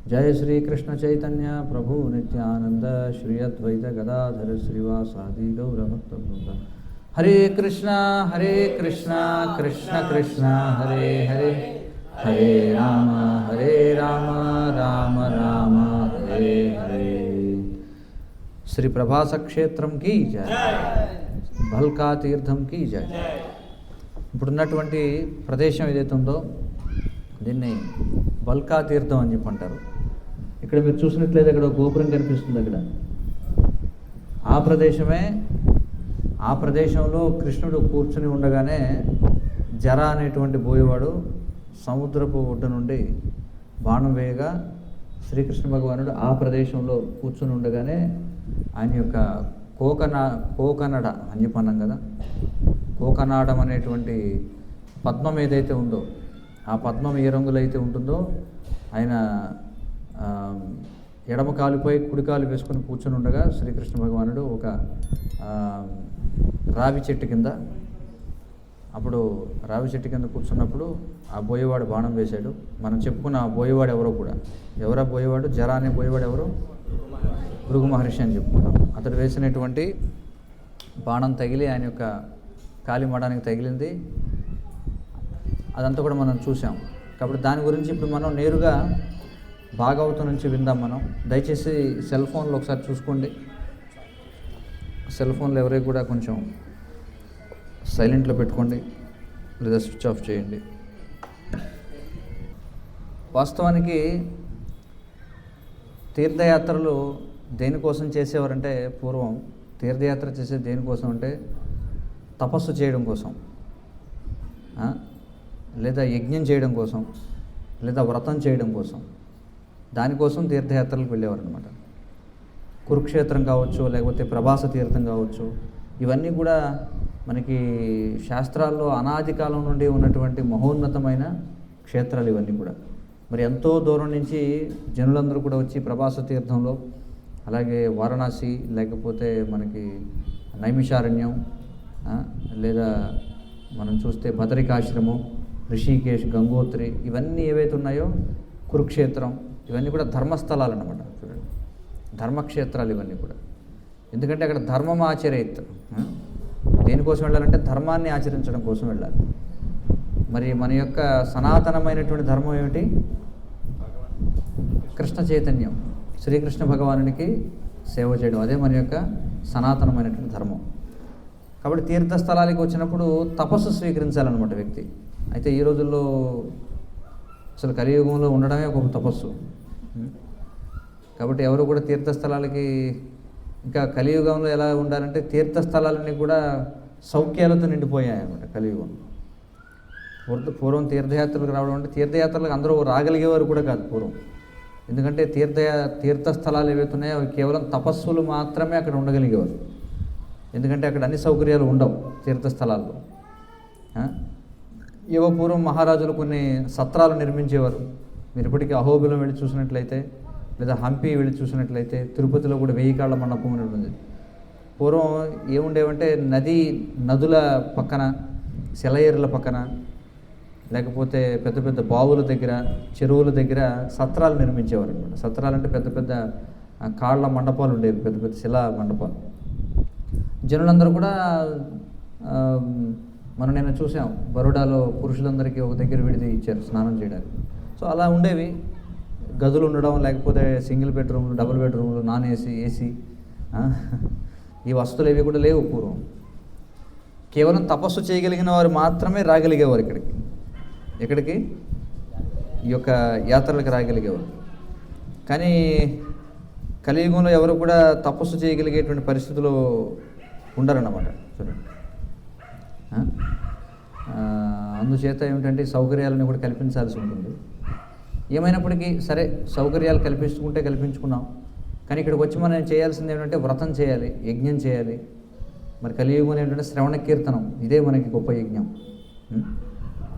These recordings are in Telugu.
जय श्री कृष्ण चैतन्य प्रभु नित्यानंद श्री अद्वैत गदाधर श्रीवासादि गौरभक्तवृंद। हरे कृष्णा कृष्ण कृष्ण हरे हरे, हरे राम राम राम हरे हरे। श्री प्रभास क्षेत्रम की जय, भल्का तीर्थम की जय। ఇప్పుడున్నటువంటి ప్రదేశం ఏదైతే ఉందో దీన్ని బల్కా తీర్థం అని చెప్పి అంటారు. ఇక్కడ మీరు చూసినట్లయితే అక్కడ గోపురం కనిపిస్తుంది. అక్కడ ఆ ప్రదేశంలో కృష్ణుడు కూర్చుని ఉండగానే జర అనేటువంటి బోయేవాడు సముద్రపు ఒడ్డు నుండి బాణం వేయగా శ్రీకృష్ణ భగవానుడు ఆ ప్రదేశంలో కూర్చుని ఉండగానే ఆయన యొక్క కోకనడ అని చెప్పి అన్నాం కదా, కోకనాడం అనేటువంటి పద్మం ఏదైతే ఉందో ఆ పద్మం ఏ రంగులో అయితే ఉంటుందో ఆయన ఎడమ కాలుపై కుడి కాలు వేసుకొని కూర్చొని ఉండగా శ్రీకృష్ణ భగవానుడు ఒక రావి చెట్టు కింద, అప్పుడు రావి చెట్టు కింద కూర్చున్నప్పుడు ఆ బోయేవాడు బాణం వేశాడు. మనం చెప్పుకున్న ఆ బోయేవాడు ఎవరో కూడా, ఎవరా బోయేవాడు? జర అనే బోయేవాడు ఎవరు? భృగు మహర్షి అని చెప్పుకున్నాం. అతడు వేసినటువంటి బాణం తగిలి ఆయన యొక్క కాలి మడానికి తగిలింది. అదంతా కూడా మనం చూసాం. కాబట్టి దాని గురించి ఇప్పుడు మనం నేరుగా భాగవతం నుంచి విందాం. మనం దయచేసి సెల్ ఫోన్లో ఒకసారి చూసుకోండి. సెల్ ఫోన్లో ఎవరికి కూడా కొంచెం సైలెంట్లో పెట్టుకోండి లేదా స్విచ్ ఆఫ్ చేయండి. వాస్తవానికి తీర్థయాత్రలు దేనికోసం చేసేవారంటే, పూర్వం తీర్థయాత్ర చేసేది దేనికోసం అంటే తపస్సు చేయడం కోసం, లేదా యజ్ఞం చేయడం కోసం, లేదా వ్రతం చేయడం కోసం, దానికోసం తీర్థయాత్రలకు వెళ్ళేవారు అనమాట. కురుక్షేత్రం కావచ్చు, లేకపోతే ప్రభాస తీర్థం కావచ్చు, ఇవన్నీ కూడా మనకి శాస్త్రాల్లో అనాది కాలం నుండి ఉన్నటువంటి మహోన్నతమైన క్షేత్రాలు ఇవన్నీ కూడా. మరి ఎంతో దూరం నుంచి జనులందరూ కూడా వచ్చి ప్రభాస తీర్థంలో, అలాగే వారణాసి, లేకపోతే మనకి నైమిషారణ్యం, లేదా మనం చూస్తే బదరికాశ్రమం, ఋషికేశ్, గంగోత్రి, ఇవన్నీ ఏవైతే ఉన్నాయో, కురుక్షేత్రం, ఇవన్నీ కూడా ధర్మస్థలాలు అన్నమాట. చూడండి, ధర్మక్షేత్రాలు ఇవన్నీ కూడా. ఎందుకంటే అక్కడ ధర్మం ఆచరేత్. దేనికోసం వెళ్ళాలంటే ధర్మాన్ని ఆచరించడం కోసం వెళ్ళాలి. మరి మన యొక్క సనాతనమైనటువంటి ధర్మం ఏమిటి? కృష్ణ చైతన్యం, శ్రీకృష్ణ భగవానునికి సేవ చేయడం, అదే మన యొక్క సనాతనమైనటువంటి ధర్మం. కాబట్టి తీర్థస్థలానికి వచ్చినప్పుడు తపస్సు స్వీకరించాలన్నమాట వ్యక్తి. అయితే ఈ రోజుల్లో అసలు కలియుగంలో ఉండడమే ఒక తపస్సు. కాబట్టి ఎవరు కూడా తీర్థస్థలాలకి, ఇంకా కలియుగంలో ఎలా ఉండాలంటే తీర్థస్థలాలన్నీ కూడా సౌఖ్యాలతో నిండిపోయాయి అన్నమాట కలియుగం. పూర్వం తీర్థయాత్రలకు రావడం అంటే, తీర్థయాత్రలకు అందరూ రాగలిగేవారు కూడా కాదు పూర్వం. ఎందుకంటే తీర్థస్థలాలు ఏవైతే ఉన్నాయో అవి కేవలం తపస్సులు మాత్రమే అక్కడ ఉండగలిగేవారు. ఎందుకంటే అక్కడ అన్ని సౌకర్యాలు ఉండవు తీర్థస్థలాల్లో. ఏవో పూర్వం మహారాజులు కొన్ని సత్రాలు నిర్మించేవారు. మీరు ఇప్పటికీ అహోబిలం వెళ్ళి చూసినట్లయితే, లేదా హంపి వెళ్ళి చూసినట్లయితే, తిరుపతిలో కూడా 1000 కాళ్ళ మండపం అని ఉంటుంది. పూర్వం ఏముండేవంటే నదుల పక్కన, సెలయేరుల పక్కన, లేకపోతే పెద్ద పెద్ద బావుల దగ్గర, చెరువుల దగ్గర సత్రాలు నిర్మించేవారు అనమాట. సత్రాలు అంటే పెద్ద పెద్ద కాళ్ళ మండపాలు ఉండేవి, పెద్ద పెద్ద శిలా మండపాలు. జనులందరూ కూడా మనం నేను చూసాం, బరోడాలో పురుషులందరికీ ఒక దగ్గర విడిది ఇచ్చారు స్నానం చేయడానికి. సో అలా ఉండేవి గదులు ఉండడం, లేకపోతే సింగిల్ బెడ్రూమ్లు, డబుల్ బెడ్రూమ్లు, నాన్ ఏసీ, ఏసీ, ఈ వస్తువులు ఏవి కూడా లేవు పూర్వం. కేవలం తపస్సు చేయగలిగిన వారు మాత్రమే రాగలిగేవారు ఎక్కడికి ఈ యొక్క యాత్రలకు రాగలిగేవారు. కానీ కలియుగంలో ఎవరు కూడా తపస్సు చేయగలిగేటువంటి పరిస్థితులు ఉండరన్నమాట. చూడండి, అందుచేత ఏమిటంటే సౌకర్యాలను కూడా కల్పించాల్సి ఉంటుంది. ఏమైనప్పటికీ సరే, సౌకర్యాలు కల్పించుకున్నాం. కానీ ఇక్కడికి వచ్చి మనం చేయాల్సింది ఏమిటంటే వ్రతం చేయాలి, యజ్ఞం చేయాలి. మరి కలియుగంలో ఏంటంటే శ్రవణ కీర్తనం, ఇదే మనకి గొప్ప యజ్ఞం.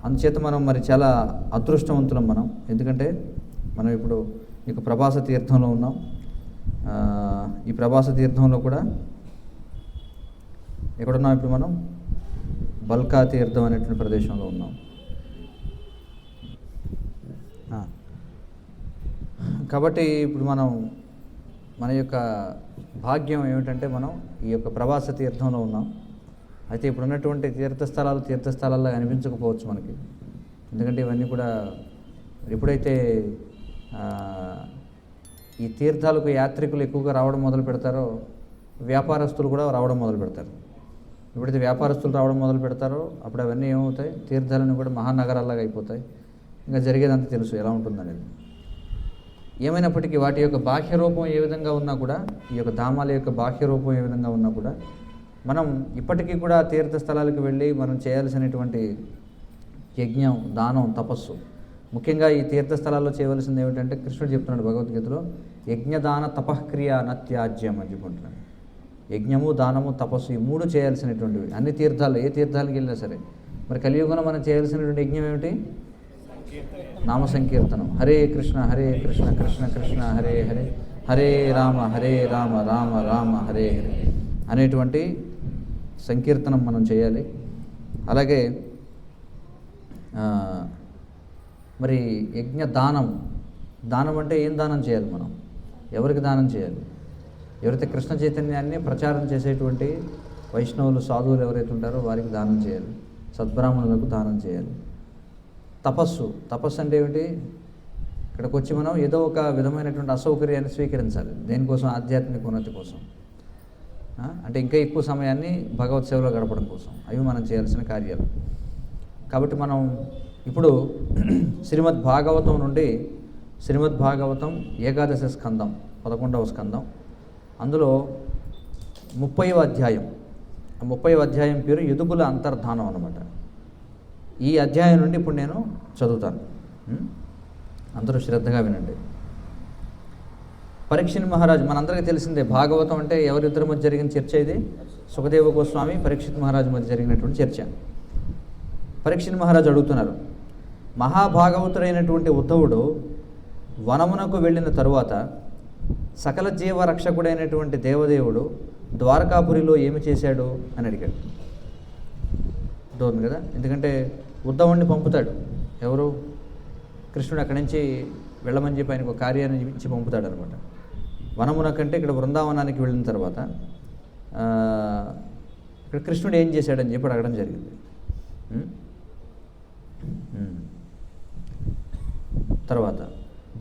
అందుచేత మనం మరి చాలా అదృష్టవంతులం మనం. ఎందుకంటే మనం ఇప్పుడు ఇక ప్రభాస తీర్థంలో ఉన్నాం. ఈ ప్రభాస తీర్థంలో కూడా ఎక్కడున్నాం ఇప్పుడు మనం? బల్కా తీర్థం అనేటువంటి ప్రదేశంలో ఉన్నాం. కాబట్టి ఇప్పుడు మన యొక్క భాగ్యం ఏమిటంటే మనం ఈ యొక్క ప్రవాస తీర్థంలో ఉన్నాం. అయితే ఇప్పుడు ఉన్నటువంటి తీర్థస్థలాల్లో అనిపించకపోవచ్చు మనకి, ఎందుకంటే ఇవన్నీ కూడా ఎప్పుడైతే ఈ తీర్థాలకు యాత్రికులు ఎక్కువగా రావడం మొదలు పెడతారో వ్యాపారస్తులు కూడా రావడం మొదలు పెడతారు. ఎప్పుడైతే వ్యాపారస్తులు రావడం మొదలు పెడతారో అప్పుడు అవన్నీ ఏమవుతాయి, తీర్థాలను కూడా మహానగరాల్లాగా అయిపోతాయి. ఇంకా జరిగేదంతా తెలుసు ఎలా ఉంటుందనేది. ఏమైనప్పటికీ వాటి యొక్క బాహ్య రూపం ఏ విధంగా ఉన్నా కూడా, ఈ యొక్క ధామాల యొక్క బాహ్య రూపం ఏ విధంగా ఉన్నా కూడా, మనం ఇప్పటికీ కూడా తీర్థస్థలాలకు వెళ్ళి మనం చేయాల్సినటువంటి యజ్ఞం, దానం, తపస్సు, ముఖ్యంగా ఈ తీర్థస్థలాల్లో చేయవలసింది ఏమిటంటే కృష్ణుడు చెప్తున్నాడు భగవద్గీతలో, యజ్ఞదాన తపఃక్రియ నత్యాజ్యం అని చెప్పుకుంటున్నాడు. యజ్ఞము, దానము, తపస్సు ఈ మూడు చేయాల్సినటువంటివి అన్ని తీర్థాలు, ఏ తీర్థాలకు వెళ్ళినా సరే. మరి కలియుగంలో మనం చేయాల్సినటువంటి యజ్ఞం ఏమిటి? నామ సంకీర్తనం. హరే కృష్ణ కృష్ణ కృష్ణ హరే హరే, హరే రామ రామ రామ హరే హరే అనేటువంటి సంకీర్తనం మనం చేయాలి. అలాగే మరి యజ్ఞ దానం అంటే ఏం దానం చేయాలి మనం? ఎవరికి దానం చేయాలి? ఎవరైతే కృష్ణ చైతన్యాన్ని ప్రచారం చేసేటువంటి వైష్ణవులు, సాధువులు ఎవరైతే ఉంటారో వారికి దానం చేయాలి. సద్బ్రాహ్మణులకు దానం చేయాలి. తపస్సు అంటే ఏమిటి? ఇక్కడికి వచ్చి మనం ఏదో ఒక విధమైనటువంటి అసౌకర్యాన్ని స్వీకరించాలి. దేనికోసం? ఆధ్యాత్మిక ఉన్నతి కోసం. అంటే ఇంకా ఎక్కువ సమయాన్ని భగవత్ సేవలో గడపడం కోసం. అవి మనం చేయాల్సిన కార్యాలు. కాబట్టి మనం ఇప్పుడు శ్రీమద్ భాగవతం నుండి, శ్రీమద్ భాగవతం ఏకాదశ స్కందం, 11వ స్కందం, అందులో 30వ అధ్యాయం. 30వ అధ్యాయం పేరు యదుకుల అంతర్ధానం అన్నమాట. ఈ అధ్యాయం నుండి ఇప్పుడు నేను చదువుతాను. అందరూ శ్రద్ధగా వినండి. పరీక్షిత్ మహారాజు, మనందరికీ తెలిసిందే భాగవతం అంటే ఎవరిద్దరి మధ్య జరిగిన చర్చ ఇది? సుఖదేవ గోస్వామి, పరీక్షిత్ మహారాజు మధ్య జరిగినటువంటి చర్చ. పరీక్షిత్ మహారాజు అడుగుతున్నారు, మహాభాగవతుడైనటువంటి ఉద్ధవుడు వనమునకు వెళ్ళిన తరువాత సకల జీవరక్షకుడైనటువంటి దేవదేవుడు ద్వారకాపురిలో ఏమి చేశాడు అని అడిగాడు. అర్థమవుతుంది కదా? ఎందుకంటే ఉద్ధవుడిని పంపుతాడు ఎవరు? కృష్ణుడు అక్కడి నుంచి వెళ్ళమని చెప్పి ఆయనకు ఒక కార్యాన్ని ఇచ్చి పంపుతాడు అనమాట. వనమునకంటే ఇక్కడ బృందావనానికి వెళ్ళిన తర్వాత ఇక్కడ కృష్ణుడు ఏం చేశాడని చెప్పి అడగడం జరిగింది. తర్వాత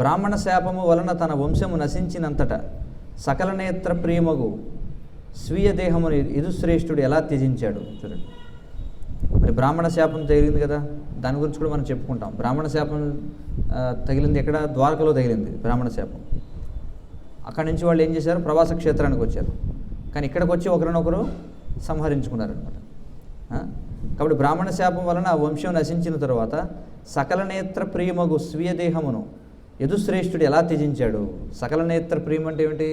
బ్రాహ్మణ శాపము వలన తన వంశము నశించినంతటా సకల నేత్ర ప్రియమగు స్వీయ దేహమును యదుశ్రేష్ఠుడు ఎలా త్యజించాడు చూడండి. మరి బ్రాహ్మణ శాపం తగిలింది కదా, దాని గురించి కూడా మనం చెప్పుకుంటాం. బ్రాహ్మణ శాపం తగిలింది ఎక్కడ? ద్వారకలో తగిలింది బ్రాహ్మణ శాపం. అక్కడి నుంచి వాళ్ళు ఏం చేశారు? ప్రవాస క్షేత్రానికి వచ్చారు. కానీ ఇక్కడికి వచ్చి ఒకరినొకరు సంహరించుకున్నారనమాట. కాబట్టి బ్రాహ్మణ శాపం వలన ఆ వంశం నశించిన తర్వాత సకల నేత్ర ప్రియమగు స్వీయ దేహమును యదుశ్రేష్ఠుడు ఎలా త్యజించాడు? సకల నేత్ర ప్రియం అంటే ఏమిటి?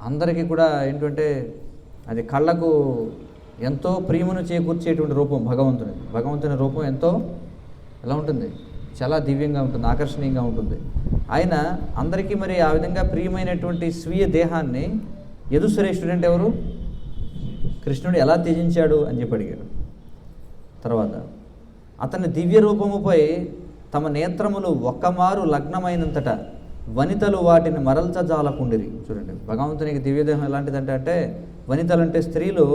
అందరికీ కూడా ఏంటంటే అది కళ్ళకు ఎంతో ప్రియమును చేకూర్చేటువంటి రూపం భగవంతుని రూపం ఎంతో ఎలా ఉంటుంది? చాలా దివ్యంగా ఉంటుంది, ఆకర్షణీయంగా ఉంటుంది. ఆయన అందరికీ మరి ఆ విధంగా ప్రియమైనటువంటి స్వీయ దేహాన్ని యదుశ్రేష్ఠుడు అంటే ఎవరు? కృష్ణుడు ఎలా త్యజించాడు అని చెప్పి అడిగాడు. తర్వాత అతని దివ్య రూపముపై తమ నేత్రములు ఒక్కమారు లగ్నమైనంతటా వనితలు వాటిని మరల్చజాలకుండిరి. చూడండి, భగవంతునికి దివ్యదేహం ఎలాంటిదంటే అంటే వనితలు అంటే స్త్రీలు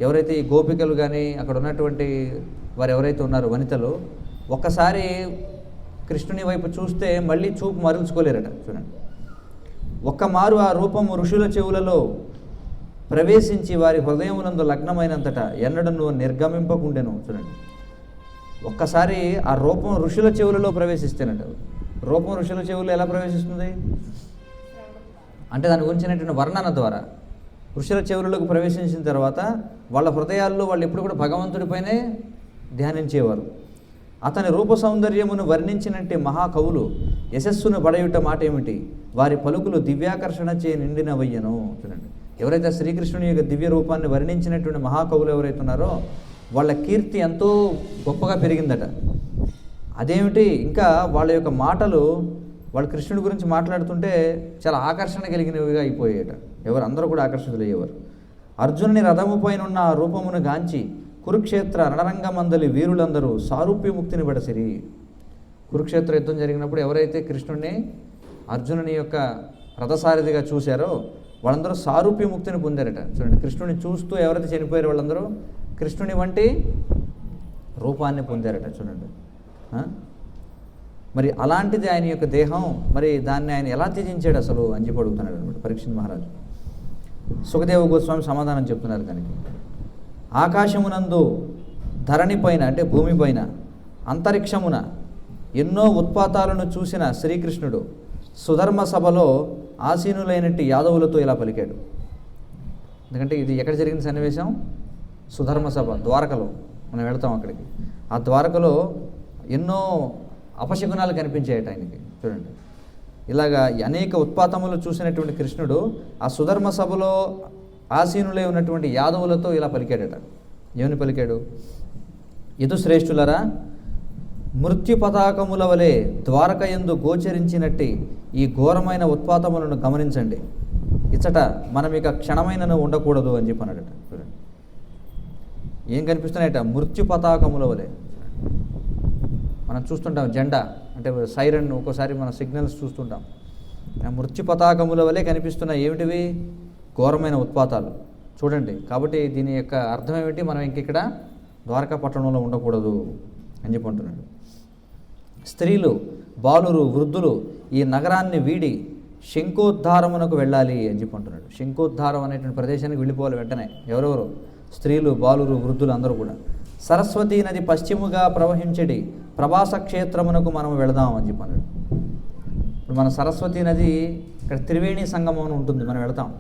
ఎవరైతే ఈ గోపికలు కానీ అక్కడ ఉన్నటువంటి వారు ఎవరైతే ఉన్నారో వనితలు ఒక్కసారి కృష్ణుని వైపు చూస్తే మళ్ళీ చూపు మరల్చుకోలేరట. చూడండి, ఒక్కమారు ఆ రూపము ఋషుల చెవులలో ప్రవేశించి వారి హృదయమునందు లగ్నమైనంతటా ఎన్నడను నిర్గమింపకుండెను. చూడండి, ఒక్కసారి ఆ రూపం ఋషుల చెవులలో ప్రవేశిస్తేనట. రూపం ఋషుల చెవులు ఎలా ప్రవేశిస్తుంది అంటే దాని గురించినటువంటి వర్ణన ద్వారా ఋషుల చెవులకు ప్రవేశించిన తర్వాత వాళ్ళ హృదయాల్లో వాళ్ళు ఎప్పుడు కూడా భగవంతుడిపైనే ధ్యానించేవారు. అతని రూప సౌందర్యమును వర్ణించినట్టే మహాకవులు యశస్సును బడయుట మాట ఏమిటి? వారి పలుకులు దివ్యాకర్షణ చే నిండినవయ్యను. చూడండి, ఎవరైతే శ్రీకృష్ణుని యొక్క దివ్య రూపాన్ని వర్ణించినటువంటి మహాకవులు ఎవరైతే ఉన్నారో వాళ్ళ కీర్తి ఎంతో గొప్పగా పెరిగిందట. అదేమిటి, ఇంకా వాళ్ళ యొక్క మాటలు వాళ్ళు కృష్ణుడి గురించి మాట్లాడుతుంటే చాలా ఆకర్షణ కలిగినవిగా అయిపోయేట. అందరూ కూడా ఆకర్షితులయ్యేవారు. అర్జునుని రథము పైన ఉన్న ఆ రూపమును గాంచి కురుక్షేత్ర రణరంగమందలి వీరులందరూ సారూప్యముక్తిని బడసిరి. కురుక్షేత్ర యుద్ధం జరిగినప్పుడు ఎవరైతే కృష్ణుడిని అర్జునుని యొక్క రథసారథిగా చూశారో వాళ్ళందరూ సారూప్యముక్తిని పొందారట. చూడండి, కృష్ణుని చూస్తూ ఎవరైతే చనిపోయారో వాళ్ళందరూ కృష్ణుని వంటి రూపాన్ని పొందారట. చూడండి, మరి అలాంటిది ఆయన యొక్క దేహం, మరి దాన్ని ఆయన ఎలా త్యజించాడు అసలు అని చెప్పి అడుగుతున్నాడు అనమాట పరీక్షిత్ మహారాజు. సుఖదేవ గోస్వామి సమాధానం చెప్తున్నారు దానికి. ఆకాశమునందు, ధరణి పైన అంటే భూమిపైన, అంతరిక్షమున ఎన్నో ఉత్పాతాలను చూసిన శ్రీకృష్ణుడు సుధర్మ సభలో ఆసీనులైనట్టి యాదవులతో ఇలా పలికాడు. ఎందుకంటే ఇది ఎక్కడ జరిగిన సన్నివేశం? సుధర్మ సభ, ద్వారకలో. మనం వెళ్తాం అక్కడికి. ఆ ద్వారకలో ఎన్నో అపశకునాలు కనిపించాయట ఆయనకి. చూడండి, ఇలాగా అనేక ఉత్పాతములు చూసినటువంటి కృష్ణుడు ఆ సుధర్మ సభలో ఆసీనులై ఉన్నటువంటి యాదవులతో ఇలా పలికాడట. ఏమని పలికాడు? యదుశ్రేష్ఠులరా, మృత్యు పతాకముల వలె ద్వారకయందు గోచరించినట్టి ఈ ఘోరమైన ఉత్పాతములను గమనించండి. ఇచ్చట మనం ఇక క్షణమైనను ఉండకూడదు అని చెప్పి అన్నాడట. చూడండి, ఏం కనిపిస్తున్నాయట? మృత్యు పతాకముల వలె. మనం చూస్తుంటాం జెండా అంటే సైరన్, ఒక్కోసారి మనం సిగ్నల్స్ చూస్తుంటాం. మృత్యు పతాకముల వలె కనిపిస్తున్న ఏమిటివి? ఘోరమైన ఉత్పాతాలు. చూడండి, కాబట్టి దీని యొక్క అర్థం ఏమిటి? మనం ఇంకిక్కడ ద్వారకా పట్టణంలో ఉండకూడదు అని చెప్పి అంటున్నాడు. స్త్రీలు, బాలురు, వృద్ధులు ఈ నగరాన్ని వీడి శంఖోద్ధారమునకు వెళ్ళాలి అని చెప్పి అంటున్నాడు. శంఖోద్ధారం అనేటువంటి ప్రదేశానికి వెళ్ళిపోవాలి వెంటనే. ఎవరెవరు? స్త్రీలు, బాలురు, వృద్ధులు అందరూ కూడా. సరస్వతీ నది పశ్చిముగా ప్రవహించడి ప్రభాస క్షేత్రమునకు మనం వెళదాం అని చెప్పి అన్నాడు. ఇప్పుడు మన సరస్వతీ నది ఇక్కడ త్రివేణి సంగమం అని ఉంటుంది, మనం వెళతాం.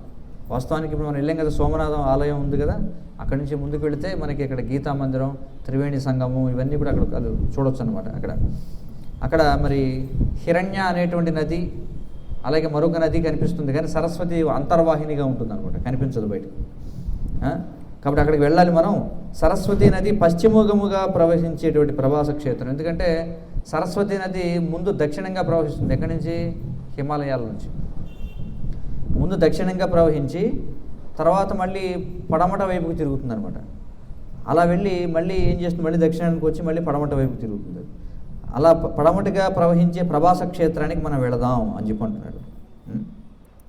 వాస్తవానికి ఇప్పుడు మనం వెళ్ళాం కదా, సోమనాథం ఆలయం ఉంది కదా, అక్కడి నుంచి ముందుకు వెళితే మనకి ఇక్కడ గీతా మందిరం, త్రివేణి సంగమం ఇవన్నీ కూడా అక్కడ చూడొచ్చు అనమాట. అక్కడ మరి హిరణ్య అనేటువంటి నది, అలాగే మరొక నది కనిపిస్తుంది, కానీ సరస్వతి అంతర్వాహినిగా ఉంటుంది అనమాట, కనిపించదు బయట. కాబట్టి అక్కడికి వెళ్ళాలి మనం. సరస్వతీ నది పశ్చిమముఖముగా ప్రవహించేటువంటి ప్రభాస క్షేత్రం. ఎందుకంటే సరస్వతీ నది ముందు దక్షిణంగా ప్రవహిస్తుంది. ఎక్కడి నుంచి? హిమాలయాల నుంచి. ముందు దక్షిణంగా ప్రవహించి తర్వాత మళ్ళీ పడమట వైపుకి తిరుగుతుంది అనమాట. అలా వెళ్ళి మళ్ళీ ఏం చేస్తుంది? మళ్ళీ దక్షిణానికి వచ్చి మళ్ళీ పడమట వైపుకి తిరుగుతుంది. అలా పడమటిగా ప్రవహించే ప్రభాస క్షేత్రానికి మనం వెళదాం అని చెప్పి అంటున్నాడు.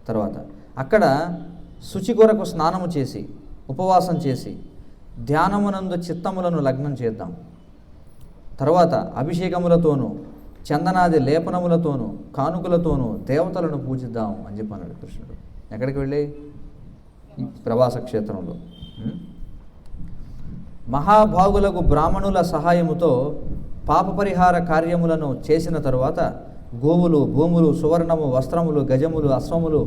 తర్వాత అక్కడ శుచి కొరకు స్నానము చేసి, ఉపవాసం చేసి, ధ్యానమునందు చిత్తములను లగ్నం చేద్దాం. తర్వాత అభిషేకములతోనూ, చందనాది లేపనములతోనూ, కానుకలతోనూ దేవతలను పూజిద్దాం అని చెప్పి అన్నాడు కృష్ణుడు. ఎక్కడికి వెళ్ళి? ఈ ప్రభాస క్షేత్రంలో. మహాభాగులకు బ్రాహ్మణుల సహాయముతో పాప పరిహార కార్యములను చేసిన తరువాత గోవులు, భూములు, సువర్ణము, వస్త్రములు, గజములు, అశ్వములు,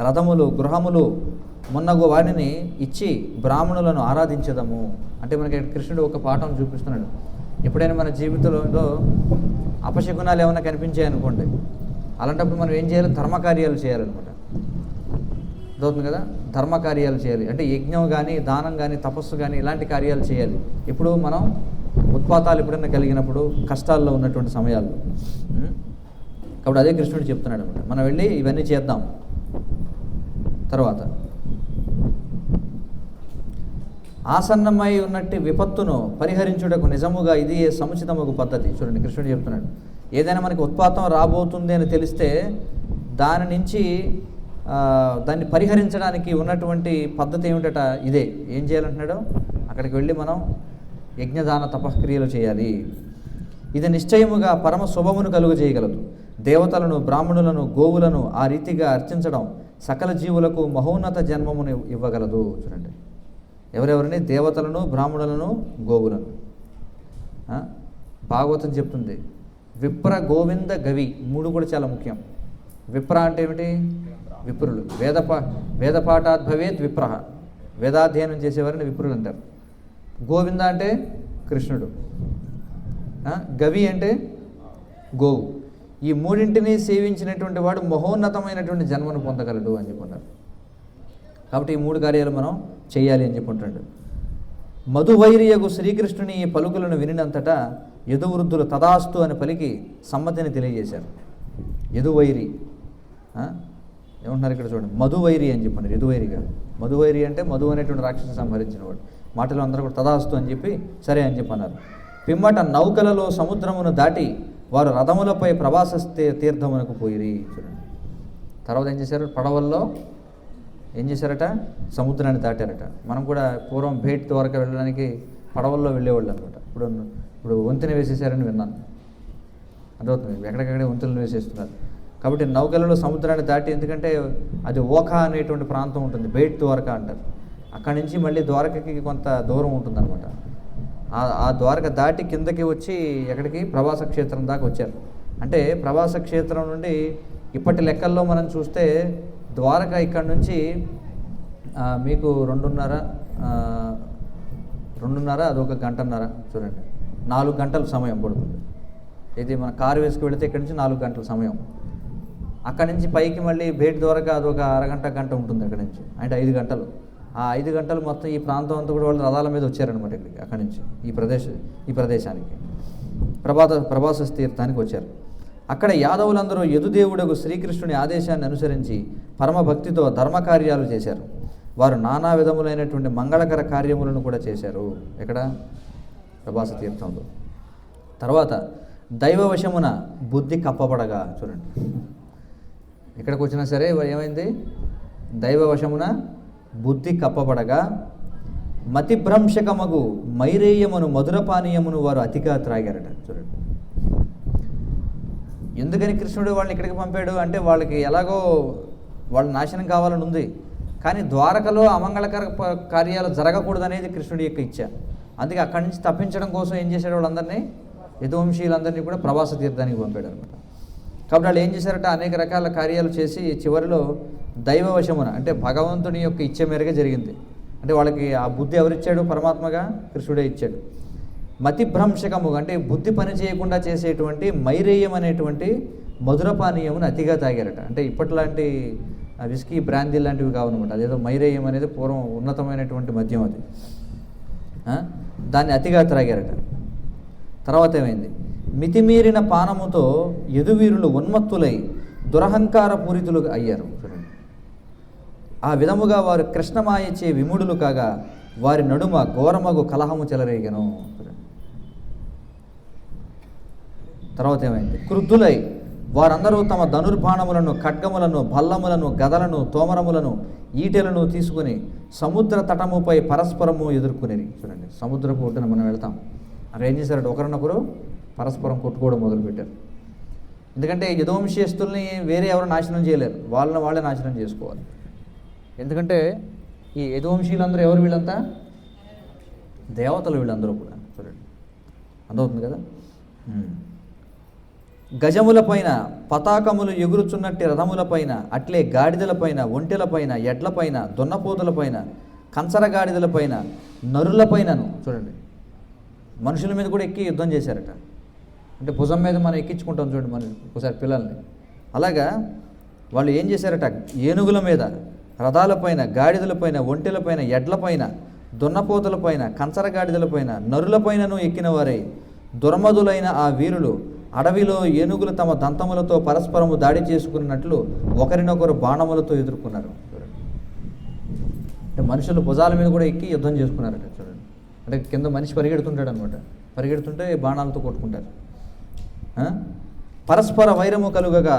రథములు, గృహములు మొన్నగు వాటిని ఇచ్చి బ్రాహ్మణులను ఆరాధించదము. అంటే మనకి కృష్ణుడు ఒక పాఠం చూపిస్తున్నాడు. ఎప్పుడైనా మన జీవితంలో అపశకునాలు ఏమైనా కనిపించాయనుకోండి, అలాంటప్పుడు మనం ఏం చేయాలి? ధర్మకార్యాలు చేయాలన్నమాట. అర్థమవుతుంది కదా? ధర్మకార్యాలు చేయాలి అంటే యజ్ఞం కానీ, దానం కానీ, తపస్సు కానీ ఇలాంటి కార్యాలు చేయాలి. ఇప్పుడు మనం ఉత్పాతాలు ఎప్పుడైనా కలిగినప్పుడు, కష్టాల్లో ఉన్నటువంటి సమయాల్లో. కాబట్టి అదే కృష్ణుడు చెప్తున్నాడు అనమాట, మనం వెళ్ళి ఇవన్నీ చేద్దాం. తర్వాత ఆసన్నమై ఉన్నట్టు విపత్తును పరిహరించుటకు నిజముగా ఇది సముచితమగు పద్ధతి. చూడండి, కృష్ణుడు చెప్తున్నాడు, ఏదైనా మనకి ఉత్పాతం రాబోతుంది అని తెలిస్తే దాని నుంచి దాన్ని పరిహరించడానికి ఉన్నటువంటి పద్ధతి ఏమిటట? ఇదే. ఏం చేయాలంటున్నాడు? అక్కడికి వెళ్ళి మనం యజ్ఞదాన తపక్రియలు చేయాలి. ఇది నిశ్చయముగా పరమ శుభమును కలుగు చేయగలదు. దేవతలను, బ్రాహ్మణులను, గోవులను ఆ రీతిగా అర్చించడం సకల జీవులకు మహోన్నత జన్మమును ఇవ్వగలదు. చూడండి, ఎవరెవరిని? దేవతలను, బ్రాహ్మణులను, గోవులను. భాగవతం చెప్తుంది, విప్ర, గోవింద, గవి మూడు కూడా చాలా ముఖ్యం. విప్ర అంటే ఏమిటి? విప్రులు. వేదపాఠాత్ భవేత్ విప్ర, వేదాధ్యయనం చేసేవారిని విప్రులు అంటారు. గోవింద అంటే కృష్ణుడు, గవి అంటే గోవు. ఈ మూడింటిని సేవించినటువంటి వాడు మహోన్నతమైనటువంటి జన్మను పొందగలడు అని చెప్పుకుంటారు. కాబట్టి ఈ మూడు కార్యాలు మనం చేయాలి అని చెప్పుకుంటాడు. మధువైరియగు శ్రీకృష్ణుని ఈ పలుకులను వినినంతటా యదువృద్ధులు తదాస్తు అని పలికి సమ్మతిని తెలియజేశారు. యదువైరి ఏమంటున్నారు ఇక్కడ చూడండి, మధువైరి అని చెప్పండి. యదువైరిగా మధువైరి అంటే మధు అనేటువంటి రాక్షసు సంహరించిన వాడు. మాటలు అందరూ కూడా తదాస్తు అని చెప్పి సరే అని చెప్పి అన్నారు. పిమ్మట నౌకలలో సముద్రమును దాటి వారు రథములపై ప్రవాస తీర్థమునకు పోయిరి. చూడండి, తర్వాత ఏం చేశారు? పడవల్లో ఏం చేశారట? సముద్రాన్ని దాటారట. మనం కూడా పూర్వం భేట్ ద్వారకా వెళ్ళడానికి పడవల్లో వెళ్ళేవాళ్ళు అనమాట. ఇప్పుడు వంతెన వేసేసారని విన్నాను. అర్థమవుతుంది, ఎక్కడికక్కడే వంతెనలు వేసేస్తున్నారు. కాబట్టి నౌకలలో సముద్రాన్ని దాటి, ఎందుకంటే అది ఓఖా అనేటువంటి ప్రాంతం ఉంటుంది, బేట్ ద్వారకా అంటారు. అక్కడి నుంచి మళ్ళీ ద్వారకకి కొంత దూరం ఉంటుందన్నమాట. ఆ ద్వారక దాటి కిందకి వచ్చి ఎక్కడికి? ప్రవాస క్షేత్రం దాకా వచ్చారు. అంటే ప్రవాస క్షేత్రం నుండి ఇప్పటి లెక్కల్లో మనం చూస్తే ద్వారక ఇక్కడ నుంచి మీకు 2:30 అదొక గంటన్నర, చూడండి 4 గంటల సమయం పడుతుంది. ఇది మన కారు వేసుకు వెళితే ఇక్కడి నుంచి 4 గంటల సమయం. అక్కడి నుంచి పైకి మళ్ళీ బేట్ ద్వారక అదొక అరగంట గంట ఉంటుంది అక్కడి నుంచి, అంటే 5 గంటలు. ఆ 5 గంటలు మొత్తం ఈ ప్రాంతం అంతా కూడా వాళ్ళు రథాల మీద వచ్చారనమాట ఇక్కడికి. అక్కడి నుంచి ఈ ప్రదేశానికి ప్రభాస తీర్థానికి వచ్చారు. అక్కడ యాదవులందరూ యదుదేవుడకు శ్రీకృష్ణుని ఆదేశాన్ని అనుసరించి పరమభక్తితో ధర్మకార్యాలు చేశారు. వారు నానా విధములైనటువంటి మంగళకర కార్యములను కూడా చేశారు. ఎక్కడ? ప్రభాస తీర్థంలో. తర్వాత దైవవశమున బుద్ధి కప్పబడగా, చూడండి ఎక్కడికి వచ్చినా సరే ఏమైంది? దైవవశమున బుద్ధి కప్పబడగా మతిభ్రంశకమగు మైరేయమును మధురపానీయమును వారు అతిగా త్రాగారట. చూడండి, ఎందుకని కృష్ణుడు వాళ్ళని ఇక్కడికి పంపాడు అంటే వాళ్ళకి ఎలాగో వాళ్ళ నాశనం కావాలని ఉంది, కానీ ద్వారకలో అమంగళకర కార్యాలు జరగకూడదనేది కృష్ణుడి యొక్క ఇచ్చ. అందుకే అక్కడి నుంచి తప్పించడం కోసం ఏం చేశాడు? వాళ్ళందరినీ, యదువంశీయులందరినీ కూడా ప్రభాస తీర్థానికి పంపాడు అనమాట. కాబట్టి వాళ్ళు ఏం చేశారట? అనేక రకాల కార్యాలు చేసి చివరిలో దైవవశమున, అంటే భగవంతుని యొక్క ఇచ్చ మేరగా జరిగింది. అంటే వాళ్ళకి ఆ బుద్ధి ఎవరిచ్చాడు? పరమాత్మగా కృష్ణుడే ఇచ్చాడు. మతిభ్రంశకము అంటే బుద్ధి పని చేయకుండా చేసేటువంటి మైరేయం అనేటువంటి మధురపానీయమును అతిగా తాగారట. అంటే ఇప్పట్లాంటి విస్కీ బ్రాందీ లాంటివి కావనమాట. అదేదో మైరేయం అనేది పూర్వం ఉన్నతమైనటువంటి మద్యం అది. దాన్ని అతిగా త్రాగారట. తర్వాత ఏమైంది? మితిమీరిన పానముతో యదువీరులు ఉన్మత్తులై దురహంకార పూరితులు అయ్యారు. చూడండి, ఆ విధముగా వారు కృష్ణమాయచే విముడులు కాగా వారి నడుమ ఘోరమగు కలహము చెలరేగెను. తర్వాత ఏమైంది? క్రుద్ధులై వారందరూ తమ ధనుర్బాణములను, ఖడ్గములను, భల్లములను, గదలను, తోమరములను, ఈటెలను తీసుకుని సముద్ర తటముపై పరస్పరము ఎదుర్కొనేది. చూడండి, సముద్రపు ఒడ్డున మనం వెళ్తాం, అక్కడ ఏం చేశారంటే ఒకరినొకరు పరస్పరం కొట్టుకోవడం మొదలుపెట్టారు. ఎందుకంటే యదువంశీయస్తుల్ని వేరే ఎవరు నాశనం చేయలేరు, వాళ్ళే నాశనం చేసుకోవాలి. ఎందుకంటే ఈ యదువంశీయులందరూ ఎవరు? వీళ్ళంతా దేవతలు, వీళ్ళందరూ కూడా. చూడండి, అర్థమవుతుంది కదా. గజములపైన పతాకములు ఎగురుచున్నట్టు రథములపైన, అట్లే గాడిదలపైన, ఒంటెలపైన, ఎడ్లపైన, దున్నపోతులపైన, కంచరగాడిదలపైన, నరులపైనను. చూడండి, మనుషుల మీద కూడా ఎక్కి యుద్ధం చేశారట. అంటే భుజం మీద మనం ఎక్కించుకుంటాం చూడండి మనం ఒకసారి పిల్లల్ని, అలాగా వాళ్ళు ఏం చేశారట? ఏనుగుల మీద, రథాలపైన, గాడిదలపైన, ఒంటెలపైన, ఎడ్లపైన, దున్నపోతులపైన, కంచరగాడిదలపైన, నరులపైనను ఎక్కిన వారై దుర్మదులైన ఆ వీరులు అడవిలో ఏనుగులు తమ దంతములతో పరస్పరము దాడి చేసుకున్నట్లు ఒకరినొకరు బాణములతో ఎదుర్కొన్నారు. చూడండి, అంటే మనుషులు భుజాల మీద కూడా ఎక్కి యుద్ధం చేసుకున్నారట. చూడండి, అంటే కింద మనిషి పరిగెడుతుంటాడు అనమాట, పరిగెడుతుంటే బాణాలతో కొట్టుకుంటారు. పరస్పర వైరము కలుగగా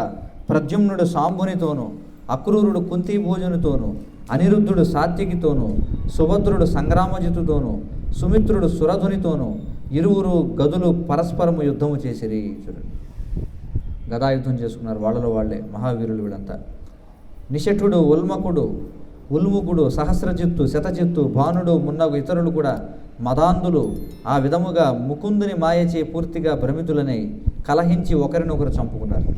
ప్రద్యుమ్నుడు సాంబునితోనూ, అక్రూరుడు కుంతిభోజునితోనూ, అనిరుద్ధుడు సాత్యకితోనూ, సుభద్రుడు సంగ్రామజితుతోనూ, సుమిత్రుడు సురధునితోనూ ఇరువురు గదులు పరస్పరము యుద్ధము చేసిరి. చూడండి, గదాయుద్ధం చేసుకున్నారు వాళ్ళలో వాళ్ళే, మహావీరులు వీళ్ళంతా. నిషఠుడు, ఉల్మకుడు, ఉల్ముకుడు, సహస్రజిత్తు, శతజిత్తు, భానుడు మున్నగు ఇతరులు కూడా మదాంధులు ఆ విధముగా ముకుందుని మాయచే పూర్తిగా భ్రమితులనై కలహించి ఒకరినొకరు చంపుకున్నారు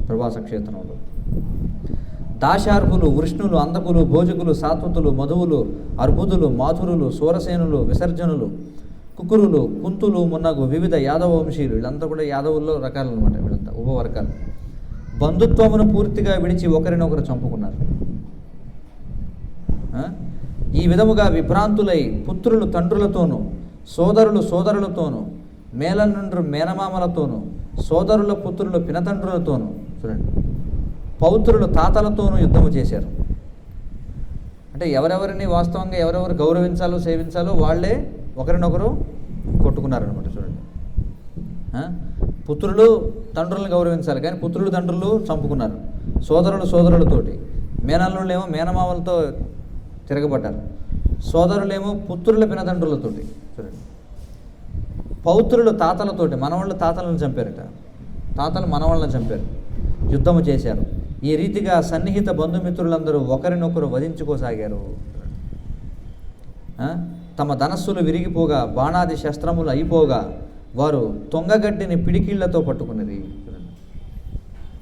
ప్రభాస క్షేత్రంలో. దాశార్హులు, వృష్ణులు, అందకులు, భోజకులు, సాత్వతులు, మధువులు, అర్బుదులు, మాధురులు, సూరసేనులు, విసర్జనులు, కుకురులు, కుంతులు మున్నగు వివిధ యాదవ వంశీయులు, వీళ్ళంతా కూడా యాదవుల్లో రకాలు అనమాట. వీళ్ళంతా ఉపవర్గాలు బంధుత్వమును పూర్తిగా విడిచి ఒకరినొకరు చంపుకున్నారు. ఈ విధముగా విభ్రాంతులై పుత్రులు తండ్రులతోనూ, సోదరులు సోదరులతోనూ, మేనల్లుండ్రు మేనమామలతోనూ, సోదరుల పుత్రులు పినతండ్రులతోనూ, చూడండి, పౌత్రులు తాతలతోనూ యుద్ధము చేశారు. అంటే ఎవరెవరిని వాస్తవంగా ఎవరెవరు గౌరవించాలో సేవించాలో వాళ్ళే ఒకరినొకరు కొట్టుకున్నారనమాట. చూడండి, పుత్రులు తండ్రులను గౌరవించాలి కానీ పుత్రులు తండ్రులు చంపుకున్నారు. సోదరులు సోదరులతోటి, మేనల్లుళ్ళేమో మేనమామలతో తిరగబడ్డారు. సోదరులేమో పుత్రుల పినతండ్రులతోటి. చూడండి, పౌత్రులు తాతలతోటి, మనవాళ్ళు తాతలను చంపారట, తాతలు మనవాళ్ళని చంపారు, యుద్ధము చేశారు. ఈ రీతిగా సన్నిహిత బంధుమిత్రులందరూ ఒకరినొకరు వధించుకోసాగారు. తమ ధనస్సులు విరిగిపోగా బాణాది శస్త్రములు అయిపోగా వారు తొంగగడ్డిని పిడికిళ్లతో పట్టుకున్నది.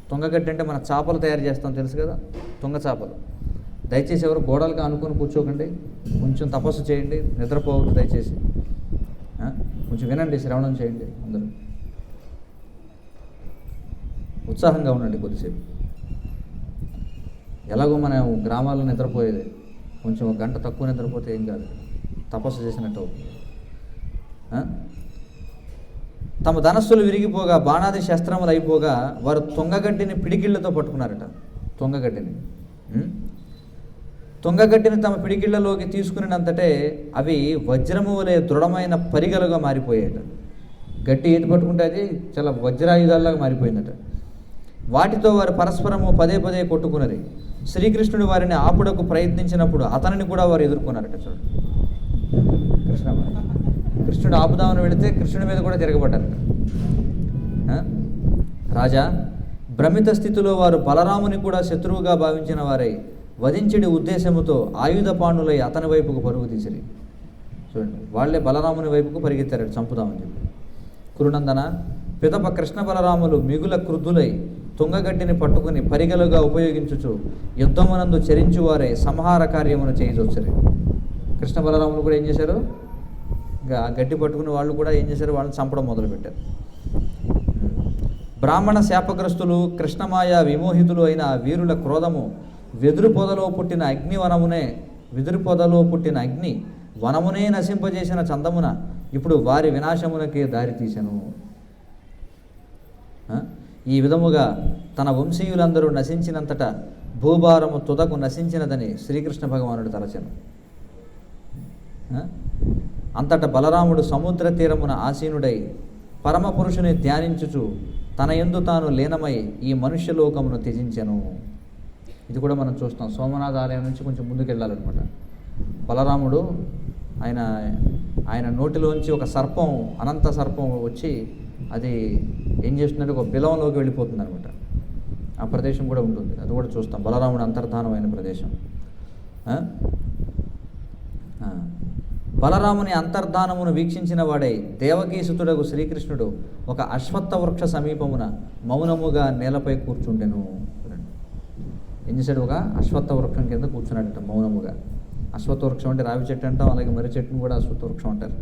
తొంగగడ్డి అంటే మన చేపలు తయారు చేస్తాం తెలుసు కదా, తొంగ చేపలు. దయచేసి ఎవరు గోడలుగా అనుకుని కూర్చోకండి, కొంచెం తపస్సు చేయండి, నిద్రపోవద్దు దయచేసి. కొంచెం వినండి, శ్రవణం చేయండి, అందరూ ఉత్సాహంగా ఉండండి కొద్దిసేపు. ఎలాగో మన గ్రామాల్లో నిద్రపోయేది, కొంచెం ఒక గంట తక్కువ నిద్రపోతే ఏం కాదు, తపస్సు చేసినట్టు అవుతుంది. తమ ధనస్సులు విరిగిపోగా బాణాది శస్త్రములు అయిపోగా వారు తొంగగడ్డిని పిడికిళ్లతో పట్టుకున్నారట. తొంగగడ్డిని తమ పిడికిళ్లలోకి తీసుకునేంతటే అవి వజ్రము వలె దృఢమైన పరిగలుగా మారిపోయాయట. గట్టి ఏది పట్టుకుంటే అది చాలా వజ్రాయుధాల్లాగా మారిపోయిందట. వాటితో వారు పరస్పరము పదే పదే కొట్టుకున్నది. శ్రీకృష్ణుడు వారిని ఆపుడకు ప్రయత్నించినప్పుడు అతనిని కూడా వారు ఎదుర్కొన్నారట. చూడండి, కృష్ణుడు ఆపుదామని వెళితే కృష్ణుడి మీద కూడా తిరగబడ్డారట. రాజా, భ్రమిత స్థితిలో వారు బలరాముని కూడా శత్రువుగా భావించిన వారై వధించడి ఉద్దేశముతో ఆయుధపాణులై అతని వైపుకు పరుగు తీసిరి. చూడండి, వాళ్ళే బలరాముని వైపుకు పరిగెత్తారట చంపుదామని చెప్పి. కురునందన, పిదప కృష్ణ బలరాములు మిగుల క్రుద్ధులై తుంగగడ్డిని పట్టుకుని పరిగలుగా ఉపయోగించుచు యుద్ధమునందు చరించువారై సంహార కార్యమును చేయజొచ్చరి. కృష్ణ బలరాములు కూడా ఏం చేశారు, ఇంకా గడ్డి పట్టుకుని వాళ్ళు కూడా ఏం చేశారు, వాళ్ళని చంపడం మొదలుపెట్టారు. బ్రాహ్మణ శాపగ్రస్తులు కృష్ణమాయ విమోహితులు అయిన వీరుల క్రోధము వెదురు పొదలో పుట్టిన అగ్ని వనమునే నశింపజేసిన చందమున ఇప్పుడు వారి వినాశమునకే దారి తీసెను. ఈ విధముగా తన వంశీయులందరూ నశించినంతటా భూభారము తుదకు నశించినదని శ్రీకృష్ణ భగవానుడు తలచెను. అంతటా బలరాముడు సముద్ర తీరమున ఆసీనుడై పరమపురుషుని ధ్యానించుచు తన యందు తాను లీనమై ఈ మనుష్యలోకమును త్యజించెను. ఇది కూడా మనం చూస్తాం. సోమనాథ ఆలయం నుంచి కొంచెం ముందుకు వెళ్ళాలన్నమాట. బలరాముడు ఆయన నోటిలోంచి ఒక సర్పం, అనంత సర్పం వచ్చి అది ఏం చేస్తుందంటే ఒక బిలంలోకి వెళ్ళిపోతుంది అనమాట. ఆ ప్రదేశం కూడా ఉంటుంది, అది కూడా చూస్తాం. బలరాముడు అంతర్ధానమైన ప్రదేశం. బలరాముని అంతర్ధానమును వీక్షించిన వాడై దేవకీసుతుడగు శ్రీకృష్ణుడు ఒక అశ్వత్థ వృక్ష సమీపమున మౌనముగా నేలపై కూర్చుండెను. ఏం చేశాడు, ఒక అశ్వత్థ వృక్షం కింద కూర్చున్నాడట మౌనముగా. అశ్వత్థ వృక్షం అంటే రావి చెట్టు అంటాం, అలాగే మర్రి చెట్టును కూడా అశ్వత్థ వృక్షం అంటారు.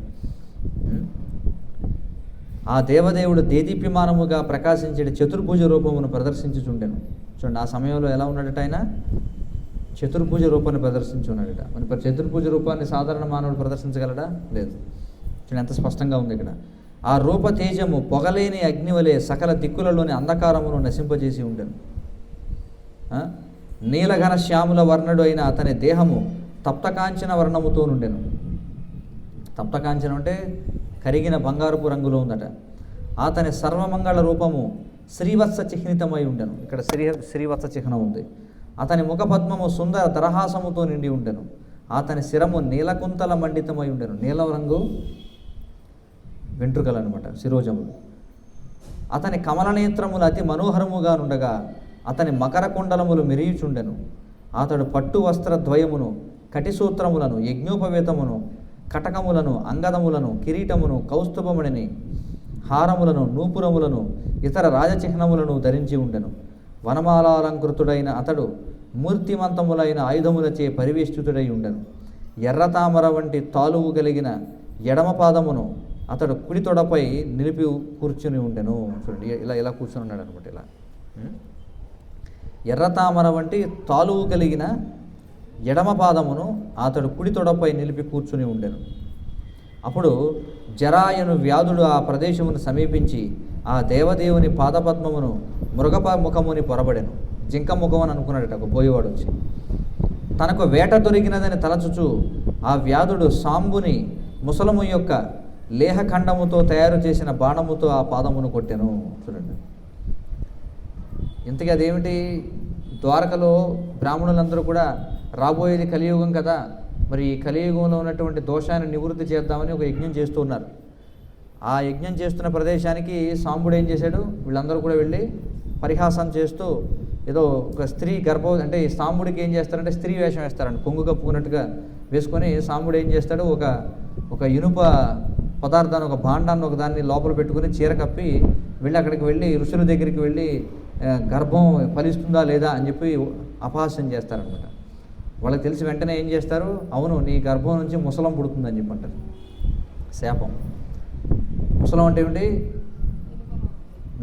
ఆ దేవదేవుడు దేదీప్యమానముగా ప్రకాశించే చతుర్భుజ రూపమును ప్రదర్శించుచుండెను. చూడండి, ఆ సమయంలో ఎలా ఉన్నాడట, ఆయన చతుర్భుజ రూపాన్ని ప్రదర్శించున్నాడట. మరి చతుర్భుజ రూపాన్ని సాధారణ మానవుడు ప్రదర్శించగలడా? లేదు. చూడండి ఎంత స్పష్టంగా ఉంది ఇక్కడ. ఆ రూప తేజము పొగలేని అగ్నివలే సకల దిక్కులలోని అంధకారమును నశింపజేసి ఉండెను. నీలఘన శ్యాముల వర్ణుడు అయిన అతని దేహము తప్తకాంచన వర్ణముతో నుండెను. తప్తకాంచనం అంటే కరిగిన బంగారపు రంగులో ఉందట. అతని సర్వమంగళ రూపము శ్రీవత్స చిహ్నితమై ఉండెను. ఇక్కడ శ్రీవత్స చిహ్నం ఉంది. అతని ముఖపద్మము సుందర తరహాసముతో నిండి ఉండెను. అతని శిరము నీలకుంతల మండితమై ఉండెను. నీలం రంగు వెంట్రుకలు అనమాట, శిరోజములు. అతని కమలనేత్రములు అతి మనోహరముగా నుండగా అతని మకర కుండలములు మెరియుచుండెను. అతడు పట్టు వస్త్ర ద్వయమును, కటిసూత్రములను, యజ్ఞోపవేతమును, కటకములను, అంగదములను, కిరీటమును, కౌస్తుభముడిని, హారములను, నూపురములను, ఇతర రాజచిహ్నములను ధరించి ఉండెను. వనమాలాలంకృతుడైన అతడు మూర్తిమంతములైన ఆయుధములచే పరివేష్టితుడై ఉండెను. ఎర్రతామర వంటి తాలువు కలిగిన ఎడమ పాదమును అతడు కుడి తొడపై నిలిపి కూర్చుని ఉండెను. చూడండి, ఇలా కూర్చుని ఉన్నాడు అనమాట. ఇలా ఎర్రతామర వంటి తాలువు కలిగిన ఎడమ పాదమును అతడు కుడి తొడపై నిలిపి కూర్చుని ఉండెను. అప్పుడు జరాయను వ్యాధుడు ఆ ప్రదేశమును సమీపించి ఆ దేవదేవుని పాదపద్మమును మృగప ముఖముని పొరబడెను. జింక ముఖం అని అనుకున్నాడట ఒక బోయేవాడు వచ్చి. తనకు వేట దొరికినదని తలచుచు ఆ వ్యాధుడు సాంబుని ముసలము యొక్క లేహఖండముతో తయారు చేసిన బాణముతో ఆ పాదమును కొట్టెను. చూడండి, ఇంతకీ అదేమిటి? ద్వారకలో బ్రాహ్మణులందరూ కూడా రాబోయేది కలియుగం కదా, మరి ఈ కలియుగంలో ఉన్నటువంటి దోషాన్ని నివృత్తి చేద్దామని ఒక యజ్ఞం చేస్తూ ఉన్నారు. ఆ యజ్ఞం చేస్తున్న ప్రదేశానికి సాంబుడు ఏం చేశాడు, వీళ్ళందరూ కూడా వెళ్ళి పరిహాసం చేస్తూ ఏదో ఒక స్త్రీ అంటే ఈ సాంబుడికి ఏం చేస్తారంటే స్త్రీ వేషం వేస్తారండి, కొంగు కప్పుకున్నట్టుగా వేసుకొని సాంబుడు ఏం చేస్తాడు, ఒక ఇనుప పదార్థాన్ని, ఒక భాండాన్ని ఒక దాన్ని లోపల పెట్టుకుని చీర కప్పి వెళ్ళి అక్కడికి వెళ్ళి ఋషుల దగ్గరికి వెళ్ళి గర్భం ఫలిస్తుందా లేదా అని చెప్పి అపహాస్యం చేస్తారనమాట. వాళ్ళకి తెలిసి వెంటనే ఏం చేస్తారు, అవును నీ గర్భం నుంచి ముసలం పుడుతుందని చెప్పి అంటారు. శాపం. ముసలం అంటే ఏమిటి?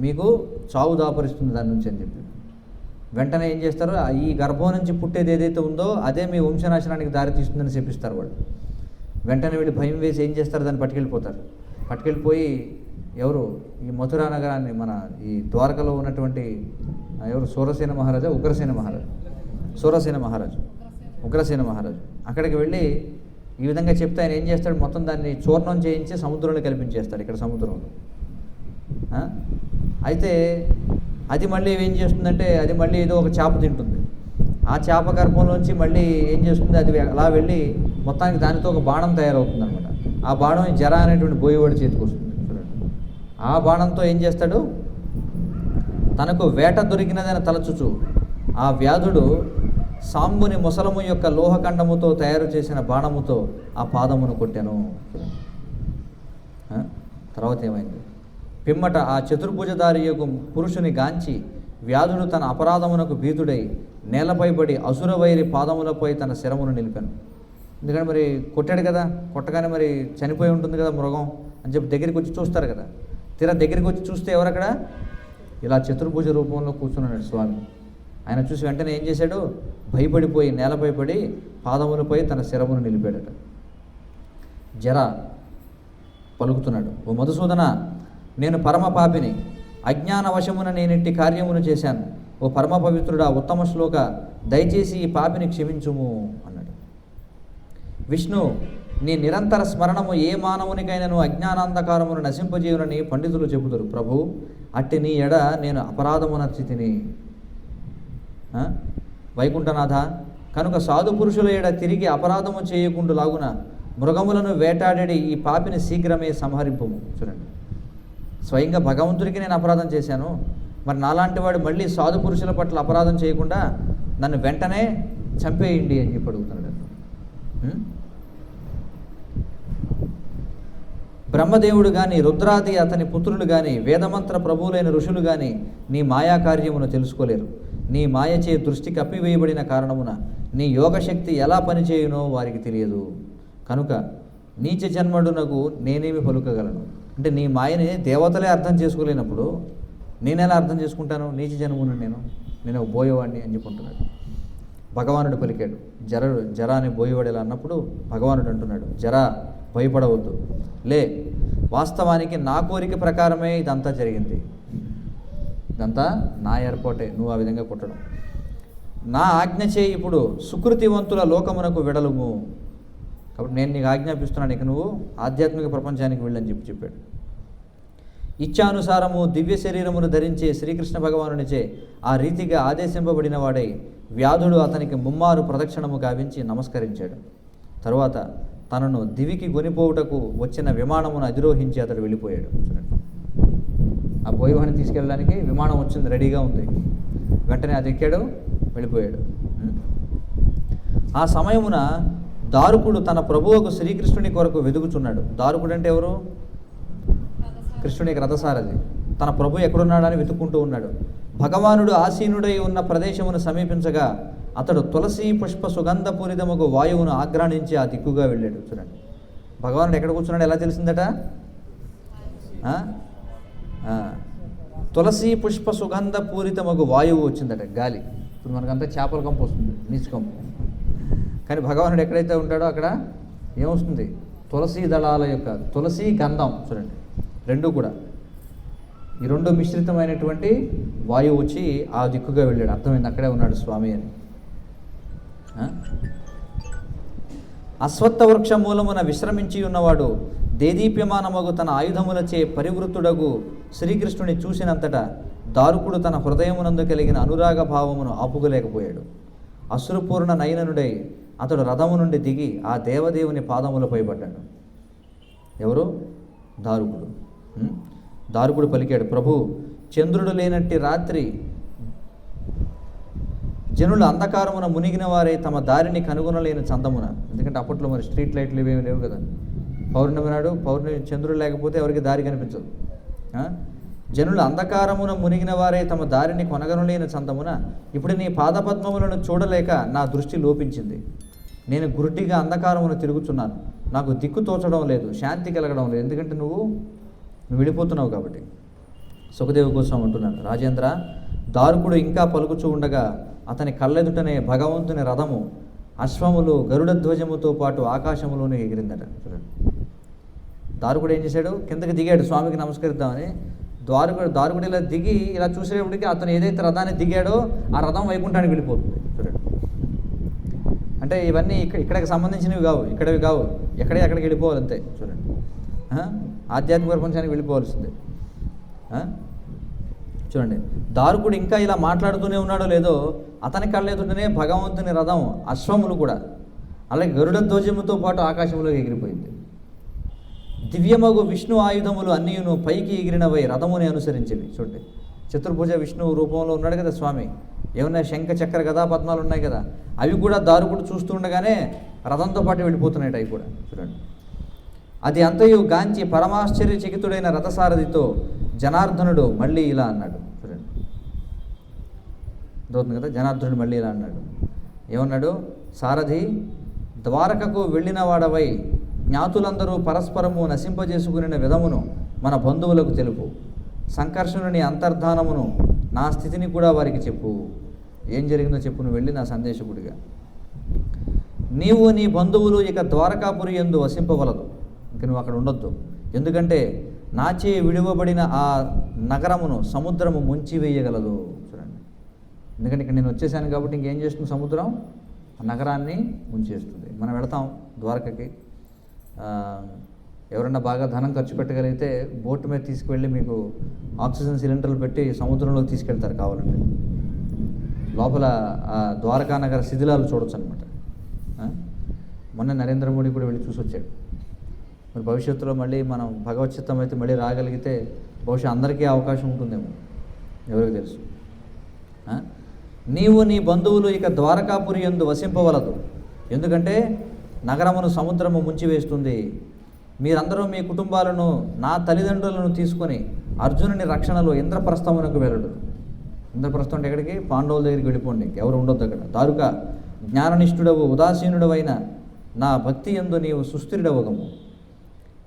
మీకు చావు దాపరిస్తుంది దాని నుంచి అని చెప్పి వెంటనే ఏం చేస్తారు, ఈ గర్భం నుంచి పుట్టేది ఏదైతే ఉందో అదే మీ వంశనాశనానికి దారి తీస్తుందని చెప్పిస్తారు వాళ్ళు. వెంటనే వీళ్ళు భయం వేసి ఏం చేస్తారు, దాన్ని పట్టుకెళ్ళిపోయి ఎవరు ఈ మథురా నగరాన్ని, మన ఈ ద్వారకలో ఉన్నటువంటి ఎవరు సూరసేన మహారాజా, ఉగ్రసేన మహారాజు అక్కడికి వెళ్ళి ఈ విధంగా చెప్తే ఆయన ఏం చేస్తాడు, మొత్తం దాన్ని చూర్ణం చేయించి సముద్రంలో కల్పించేస్తాడు, ఇక్కడ సముద్రంలో. అయితే అది మళ్ళీ ఏం చేస్తుందంటే, అది మళ్ళీ ఏదో ఒక చేప తింటుంది. ఆ చేప గర్భంలోంచి మళ్ళీ ఏం చేస్తుంది, అది అలా వెళ్ళి మొత్తానికి దానితో ఒక బాణం తయారవుతుంది అనమాట. ఆ బాణం జర అనేటువంటి బోయేవాడి చేతికి వస్తుంది. చూడండి, ఆ బాణంతో ఏం చేస్తాడు, తనకు వేట దొరికినదని తలచుచు ఆ వ్యాధుడు సాంబుని ముసలము యొక్క లోహఖండముతో తయారు చేసిన బాణముతో ఆ పాదమును కొట్టెను. తర్వాత ఏమైంది, పిమ్మట ఆ చతుర్భుజధారి యొక్క పురుషుని గాంచి వ్యాధుడు తన అపరాధమునకు భీతుడై నేలపై పడి అసుర వైరి పాదములపై తన శరమును నిలిపాను. ఎందుకంటే మరి కొట్టాడు కదా, కొట్టగానే మరి చనిపోయి ఉంటుంది కదా మృగం అని చెప్పి దగ్గరికి వచ్చి చూస్తారు కదా. తీరా దగ్గరికి వచ్చి చూస్తే ఎవరక్కడ, ఇలా చతుర్భుజ రూపంలో కూర్చున్నాడు స్వామి. ఆయన చూసి వెంటనే ఏం చేశాడు, భయపడిపోయి నేలపై పడి పాదములపై తన శరమును నిలిపాడట. జర పలుకుతున్నాడు, ఓ మధుసూదన, నేను పరమ పాపిని, అజ్ఞాన వశమున నేనిట్టి కార్యమును చేశాను. ఓ పరమ పవిత్రుడా, ఉత్తమ శ్లోక, దయచేసి ఈ పాపిని క్షమించుము అన్నాడు. విష్ణు, నీ నిరంతర స్మరణము ఏ మానవునికైనా అజ్ఞానాంధకారమును నశింపజేయునని పండితులు చెబుతారు. ప్రభు, అట్టి నీ ఎడ నేను అపరాధమునర్చి తిని. వైకుంఠనాథ, కనుక సాధు పురుషుల ఎడ తిరిగి అపరాధము చేయకుండా లాగున మృగములను వేటాడేడి ఈ పాపిని శీఘ్రమే సంహరింపుము. చూడండి, స్వయంగా భగవంతుడికి నేను అపరాధం చేశాను, మరి నాలాంటి వాడు మళ్ళీ సాధు పురుషుల పట్ల అపరాధం చేయకుండా నన్ను వెంటనే చంపేయండి అని చెప్పి అడుగుతున్నాడు. బ్రహ్మదేవుడు కానీ, రుద్రాది అతని పుత్రులు కానీ, వేదమంత్ర ప్రభువులైన ఋషులు కానీ నీ మాయా కార్యమును తెలుసుకోలేరు. నీ మాయచే దృష్టి కప్పివేయబడిన కారణమున నీ యోగశక్తి ఎలా పనిచేయునో వారికి తెలియదు. కనుక నీచ జన్మడునకు నేనేమి పలుకగలను. అంటే నీ మాయని దేవతలే అర్థం చేసుకోలేనప్పుడు నేనెలా అర్థం చేసుకుంటాను, నీచ జన్మును నేను బోయేవాడిని అని చెప్పుకుంటున్నాడు. భగవానుడు పలికాడు, జర అని బోయేవాడు ఎలా అన్నప్పుడు భగవానుడు అంటున్నాడు, జర భయపడవద్దు, లే, వాస్తవానికి నా కోరిక ప్రకారమే ఇదంతా జరిగింది, ఇదంతా నా ఏర్పాటే, నువ్వు ఆ విధంగా కొట్టడం. నా ఆజ్ఞ చేయి ఇప్పుడు సుకృతివంతుల లోకమునకు వెడలుము. కాబట్టి నేను నీకు ఆజ్ఞాపిస్తున్నాను, ఇక నువ్వు ఆధ్యాత్మిక ప్రపంచానికి వెళ్ళని చెప్పాడు. ఇచ్ఛానుసారము దివ్య శరీరమును ధరించే శ్రీకృష్ణ భగవానునిచే ఆ రీతిగా ఆదేశింపబడిన వాడై వ్యాధుడు అతనికి ముమ్మారు ప్రదక్షిణము గావించి నమస్కరించాడు. తరువాత తనను దివికి కొనిపోవుటకు వచ్చిన విమానమును అధిరోహించి అతడు వెళ్ళిపోయాడు. ఆ బోయవాడిని తీసుకెళ్ళడానికి విమానం వచ్చింది, రెడీగా ఉంది. వెంటనే అది ఎక్కాడు, వెళ్ళిపోయాడు. ఆ సమయమున దారుకుడు తన ప్రభువుకు శ్రీకృష్ణుని కొరకు వెదుగుచున్నాడు. దారుకుడు అంటే ఎవరు? కృష్ణునికి రథసారథి. తన ప్రభు ఎక్కడున్నాడని వెతుక్కుంటూ ఉన్నాడు. భగవానుడు ఆసీనుడై ఉన్న ప్రదేశమును సమీపించగా అతడు తులసి పుష్ప సుగంధపూరితముకు వాయువును ఆగ్రాణించి ఆ దిక్కుగా వెళ్ళాడు. చూడండి, భగవానుడు ఎక్కడ కూర్చున్నాడు ఎలా తెలిసిందట? తులసి పుష్ప సుగంధపూరితముకు వాయువు వచ్చిందట, గాలి. ఇప్పుడు మనకంతా చేపల కంపు వస్తుంది, నీచు కంపు. కానీ భగవానుడు ఎక్కడైతే ఉంటాడో అక్కడ ఏమొస్తుంది? తులసి దళాల యొక్క తులసి గంధం. చూడండి, రెండూ కూడా ఈ రెండు మిశ్రితమైనటువంటి వాయువు వచ్చి ఆ దిక్కుగా వెళ్ళాడు. అర్థమైంది, అక్కడే ఉన్నాడు స్వామి అని. అశ్వత్థ వృక్ష మూలమున విశ్రమించి ఉన్నవాడు దేదీప్యమానమగు తన ఆయుధములచే పరివృత్తుడగు శ్రీకృష్ణుని చూసినంతటా దారుకుడు తన హృదయమునందు కలిగిన అనురాగ భావమును ఆపుకోలేకపోయాడు. అశ్రుపూర్ణ నయననుడై అతడు రథము నుండి దిగి ఆ దేవదేవుని పాదములపై పడ్డాడు. ఎవరు? దారుకుడు. దారుకుడు పలికాడు, ప్రభు, చంద్రుడు లేనట్టి రాత్రి జనులు అంధకారమున మునిగిన వారే తమ దారిని కనుగొనలేని చందమున. ఎందుకంటే అప్పట్లో మరి స్ట్రీట్ లైట్లు ఇవేమి లేవు కదా. పౌర్ణమి నాడు చంద్రుడు లేకపోతే ఎవరికి దారి కనిపించదు. జనులు అంధకారమున మునిగిన వారే తమ దారిని కొనగనలేని చందమున ఇప్పుడు నీ పాదపద్మములను చూడలేక నా దృష్టి లోపించింది. నేను గురుటిగా అంధకారమును తిరుగుతున్నాను, నాకు దిక్కు తోచడం లేదు, శాంతి కలగడం లేదు. ఎందుకంటే నువ్వు వెళ్ళిపోతున్నావు కాబట్టి. సుఖదేవు కోసం అంటున్నాను, రాజేంద్ర, దారుకుడు ఇంకా పలుకుచూ ఉండగా అతని కళ్ళెదుటనే భగవంతుని రథము అశ్వములు గరుడ ధ్వజముతో పాటు ఆకాశములోనే ఎగిరిందట. చూడండి, దారుకుడు ఏం చేశాడు? కిందకి దిగాడు స్వామికి నమస్కరిద్దామని. దారుకుడు ఇలా దిగి ఇలా చూసేటప్పటికి అతను ఏదైతే రథాన్ని దిగాడో ఆ రథం వైకుంఠానికి వెళ్ళిపోతుంది. చూడండి, అంటే ఇవన్నీ ఇక్కడికి సంబంధించినవి కావు, ఇక్కడవి కావు, ఎక్కడికి వెళ్ళిపోవాలి అంతే. చూడండి, ఆధ్యాత్మిక ప్రపంచానికి వెళ్ళిపోవాల్సిందే. చూడండి, దారుకుడు ఇంకా ఇలా మాట్లాడుతూనే ఉన్నాడో లేదో అతని కళ్ళెదుటనే భగవంతుని రథం అశ్వములు కూడా అలాగే గరుడ ధ్వజముతో పాటు ఆకాశంలోకి ఎగిరిపోయింది. దివ్యమగు విష్ణు ఆయుధములు అన్నీయును పైకి ఎగిరినవై రథముని అనుసరించేవి. చూడండి, చతుర్భుజ విష్ణువు రూపంలో ఉన్నాడు కదా స్వామి, ఏమన్నా శంఖ చక్ర గదా పద్మాలు ఉన్నాయి కదా, అవి కూడా దారుకుడు చూస్తుండగానే రథంతో పాటు వెళ్ళిపోతున్నాయి అవి కూడా. చూడండి, అది అంతయు గాంచి పరమాశ్చర్యచకితుడైన రథసారథితో జనార్దనుడు మళ్ళీ ఇలా అన్నాడు. చూడండి, దోతుంది కదా, జనార్దనుడు మళ్ళీ ఇలా అన్నాడు. ఏమన్నాడు? సారథి, ద్వారకకు వెళ్ళిన వాడవై జ్ఞాతులందరూ పరస్పరము నశింపజేసుకుని విధమును మన బంధువులకు తెలుపు. సంకర్షణుని అంతర్ధానమును నా స్థితిని కూడా వారికి చెప్పు. ఏం జరిగిందో చెప్పు, నువ్వు వెళ్ళి నా సందేశకుడిగా. నీవు నీ బంధువులు ఇక ద్వారకాపురి యందు వసింపవలదు, ఇంక నువ్వు అక్కడ ఉండొద్దు. ఎందుకంటే నాచే విడువబడిన ఆ నగరమును సముద్రము ముంచివేయగలదు. చూడండి, ఎందుకంటే ఇక్కడ నేను వచ్చేసాను కాబట్టి ఇంకేం చేస్తుంది సముద్రం? ఆ నగరాన్ని ముంచేస్తుంది. మనం వెళతాం ద్వారకకి, ఎవరన్నా బాగా ధనం ఖర్చు పెట్టగలిగితే బోటు మీద తీసుకువెళ్ళి మీకు ఆక్సిజన్ సిలిండర్లు పెట్టి సముద్రంలోకి తీసుకెళ్తారు కావాలంటే. లోపల ఆ ద్వారకా నగర శిథిలాలు చూడొచ్చు అనమాట. మొన్న నరేంద్ర మోడీ కూడా వెళ్ళి చూసి వచ్చాడు. మరి భవిష్యత్తులో మళ్ళీ మనం భగవచ్చిత్తం అయితే మళ్ళీ రాగలిగితే బహుశా అందరికీ అవకాశం ఉంటుందేమో, ఎవరికి తెలుసు. నీవు నీ బంధువులు ఇక ద్వారకాపురి యందు వసింపవలదు, ఎందుకంటే నగరమును సముద్రము ముంచివేస్తుంది. మీరందరూ మీ కుటుంబాలను నా తల్లిదండ్రులను తీసుకొని అర్జునుని రక్షణలో ఇంద్రప్రస్థమునకు వెళ్ళడు. ఇంద్రప్రస్థం అంటే ఎక్కడికి? పాండవుల దగ్గరికి వెళ్ళిపోండి, ఎవరు ఉండొద్దు అక్కడ. దారుక, జ్ఞాననిష్ఠుడవు ఉదాసీనుడవైన నా భక్తి యందు నీవు సుస్థిరుడవగము.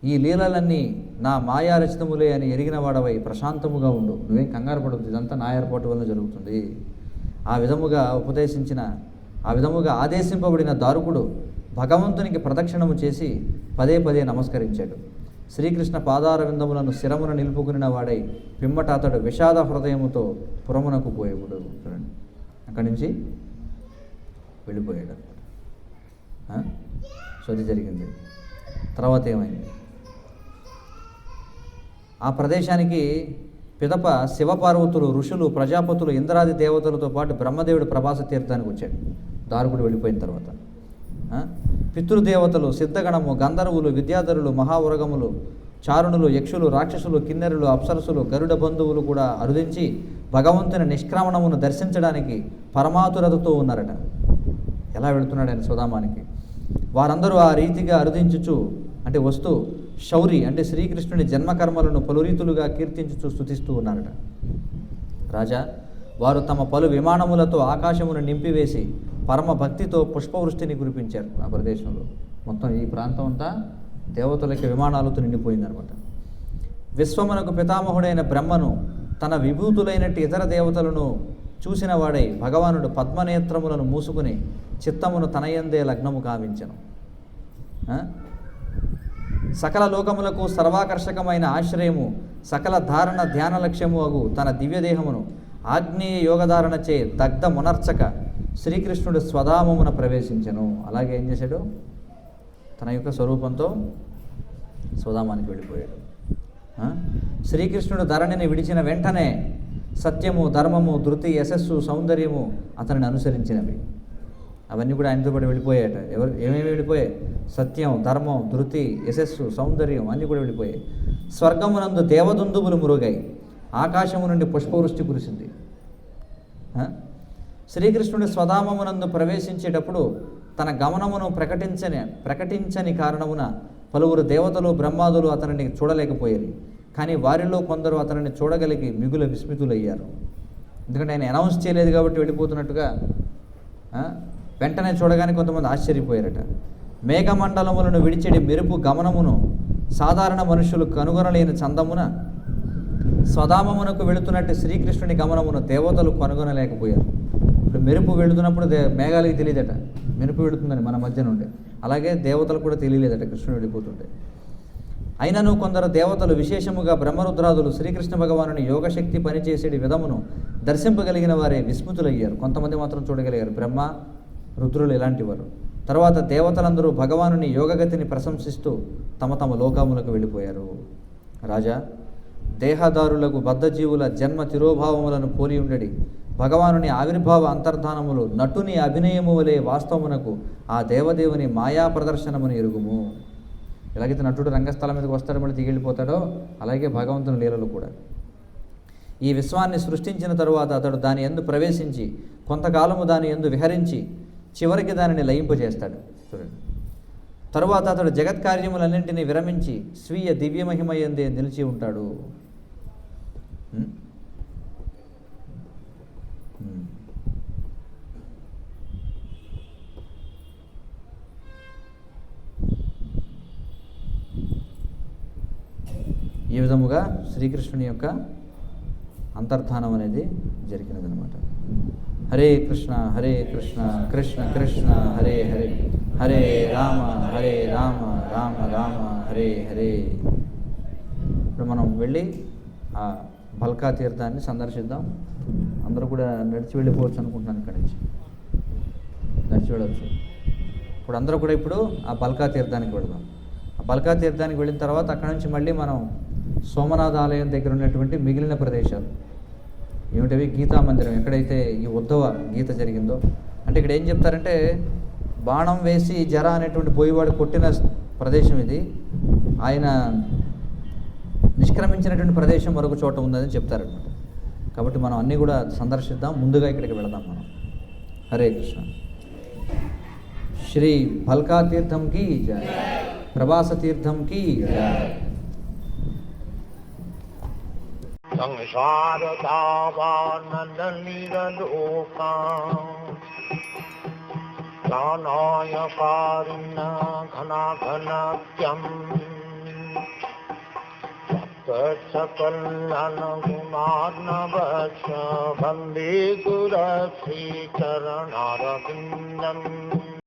ఈ లీలలన్నీ నా మాయారచితములే అని ఎరిగిన వాడవై ప్రశాంతముగా ఉండు. నువ్వేం కంగారు పడవద్దు, ఇదంతా నా ఏర్పాటు వల్ల జరుగుతుంది. ఆ విధముగా ఆదేశింపబడిన దారుకుడు భగవంతునికి ప్రదక్షిణము చేసి పదే పదే నమస్కరించాడు. శ్రీకృష్ణ పాదార విందములను శిరమున నిలుపుకుని వాడై పిమ్మట అతడు విషాద హృదయముతో పురమునకు పోయేవాడు. చూడండి, అక్కడి నుంచి వెళ్ళిపోయాడు అనమాట. సో అది జరిగింది. తర్వాత ఏమైంది? ఆ ప్రదేశానికి పిదప శివపార్వతులు, ఋషులు, ప్రజాపతులు, ఇంద్రాది దేవతలతో పాటు బ్రహ్మదేవుడు ప్రభాస తీర్థానికి వచ్చాడు దారుకుడు వెళ్ళిపోయిన తర్వాత. పితృదేవతలు, సిద్ధగణము, గంధర్వులు, విద్యాధరులు, మహావరగములు, చారుణులు, యక్షులు, రాక్షసులు, కిన్నెరులు, అప్సరసులు, గరుడ బంధువులు కూడా అరుదించి భగవంతుని నిష్క్రమణమును దర్శించడానికి పరమాతురతతో ఉన్నారట. ఎలా వెళుతున్నాడు ఆయన సుధామానికి? వారందరూ ఆ రీతిగా అరుదించుచు అంటే వస్తూ శౌరి అంటే శ్రీకృష్ణుని జన్మకర్మలను పలు రీతులుగా కీర్తించుచు స్తుతిస్తూ ఉన్నారట. రాజా, వారు తమ పలు విమానములతో ఆకాశమును నింపివేసి పరమ భక్తితో పుష్పవృష్టిని కురిపించారు. ఆ ప్రదేశంలో మొత్తం ఈ ప్రాంతం అంతా దేవతలకి విమానాలతో నిండిపోయిందనమాట. విశ్వమునకు పితామహుడైన బ్రహ్మను తన విభూతులైనట్టు ఇతర దేవతలను చూసిన వాడై భగవానుడు పద్మనేత్రములను మూసుకుని చిత్తమును తనయందే లగ్నము కావించెను. సకల లోకములకు సర్వాకర్షకమైన ఆశ్రయము, సకల ధారణ ధ్యాన లక్ష్యము అగు తన దివ్యదేహమును ఆగ్నేయ యోగధారణచే దగ్ధ మునర్చక శ్రీకృష్ణుడు స్వధామమున ప్రవేశించెను. అలాగే ఏం చేశాడు? తన యొక్క స్వరూపంతో స్వధామానికి వెళ్ళిపోయాడు. శ్రీకృష్ణుడు ధరణిని విడిచిన వెంటనే సత్యము, ధర్మము, ధృతి, యశస్సు, సౌందర్యము అతనిని అనుసరించినవి. అవన్నీ కూడా ఆయనతో పాటు వెళ్ళిపోయాయట. ఏమేమి వెళ్ళిపోయాయి? సత్యం, ధర్మం, ధృతి, యశస్సు, సౌందర్యం అన్నీ కూడా వెళ్ళిపోయాయి. స్వర్గమునందు దేవదుందుబులు మురుగాయి, ఆకాశము నుండి పుష్పవృష్టి కురిసింది. శ్రీకృష్ణుడి స్వధామమునందు ప్రవేశించేటప్పుడు తన గమనమును ప్రకటించని కారణమున పలువురు దేవతలు, బ్రహ్మాదులు అతనిని చూడలేకపోయారు. కానీ వారిలో కొందరు అతనిని చూడగలిగి మిగుల విస్మితులయ్యారు. ఎందుకంటే ఆయన అనౌన్స్ చేయలేదు కాబట్టి వెళ్ళిపోతున్నట్టుగా. వెంటనే చూడగానే కొంతమంది ఆశ్చర్యపోయారట. మేఘమండలములను విడిచెడి మెరుపు గమనమును సాధారణ మనుషులు కనుగొనలేని చందమున స్వధామమునకు వెళుతున్నట్టు శ్రీకృష్ణుని గమనమును దేవతలు కనుగొనలేకపోయారు. ఇప్పుడు మెరుపు వెళుతున్నప్పుడు మేఘాలకి తెలియదట మెరుపు వెళుతుందని మన మధ్య నుండి. అలాగే దేవతలు కూడా తెలియలేదట కృష్ణుడు వెళ్ళిపోతుంటే. అయినను కొందరు దేవతలు, విశేషముగా బ్రహ్మరుద్రాదులు శ్రీకృష్ణ భగవానుని యోగశక్తి పనిచేసేటి విధమును దర్శింపగలిగిన వారే విస్మృతులయ్యారు. కొంతమంది మాత్రం చూడగలిగారు, బ్రహ్మ, రుద్రులు ఇలాంటి వారు. తర్వాత దేవతలందరూ భగవానుని యోగగతిని ప్రశంసిస్తూ తమ తమ లోకములకు వెళ్ళిపోయారు. రాజా, దేహదారులకు బద్ధజీవుల జన్మ తిరోభావములను పోలి ఉండడి భగవానుని ఆవిర్భావ అంతర్ధానములు నటుని అభినయము వలె వాస్తవమునకు ఆ దేవదేవుని మాయా ప్రదర్శనమును ఎరుగుము. ఎలాగైతే నటుడు రంగస్థలం మీదకి వస్తాడో మళ్ళీ దిగిళ్ళిపోతాడో అలాగే భగవంతుని లీలలు కూడా. ఈ విశ్వాన్ని సృష్టించిన తరువాత అతడు దాని యందు ప్రవేశించి కొంతకాలము దాని యందు విహరించి చివరికి దానిని లయింపజేస్తాడు. చూడండి, తరువాత అతడు జగత్కార్యములన్నింటినీ విరమించి స్వీయ దివ్యమహిమ యందే నిలిచి ఉంటాడు. ఈ విధముగా శ్రీకృష్ణుని యొక్క అంతర్ధానం అనేది జరిగినదనమాట. హరే కృష్ణ కృష్ణ కృష్ణ హరే హరే, హరే రామ రామ రామ హరే హరే. ఇప్పుడు మనం వెళ్ళి ఆ బల్కా తీర్థాన్ని సందర్శిద్దాం. అందరూ కూడా నడిచి వెళ్ళిపోవచ్చు అనుకుంటున్నాను. ఇక్కడి నుంచి నడిచి వెళ్ళవచ్చు. ఇప్పుడు అందరూ కూడా ఇప్పుడు ఆ బల్కా తీర్థానికి వెళదాం. ఆ బల్కా తీర్థానికి వెళ్ళిన తర్వాత అక్కడ నుంచి మళ్ళీ మనం సోమనాథ ఆలయం దగ్గర ఉన్నటువంటి మిగిలిన ప్రదేశాలు ఏమిటవి? గీతా మందిరం, ఎక్కడైతే ఈ ఉద్ధవ గీత జరిగిందో. అంటే ఇక్కడ ఏం చెప్తారంటే, బాణం వేసి జర అనేటువంటి బోయివాడు కొట్టిన ప్రదేశం ఇది. ఆయన నిష్క్రమించినటువంటి ప్రదేశం మరొక చోట ఉందని చెప్తారనమాట. కాబట్టి మనం అన్నీ కూడా సందర్శిద్దాం. ముందుగా ఇక్కడికి వెళదాం మనం. హరే కృష్ణ. శ్రీ బల్కా తీర్థం కీ జయ, ప్రభాస తీర్థం కీ జయ. జ్ఞానాయ కారుణ్య ఘనాఘనత్యం సకలగుణార్ణవస్య వందే గురు శ్రీ చరణారవిందం.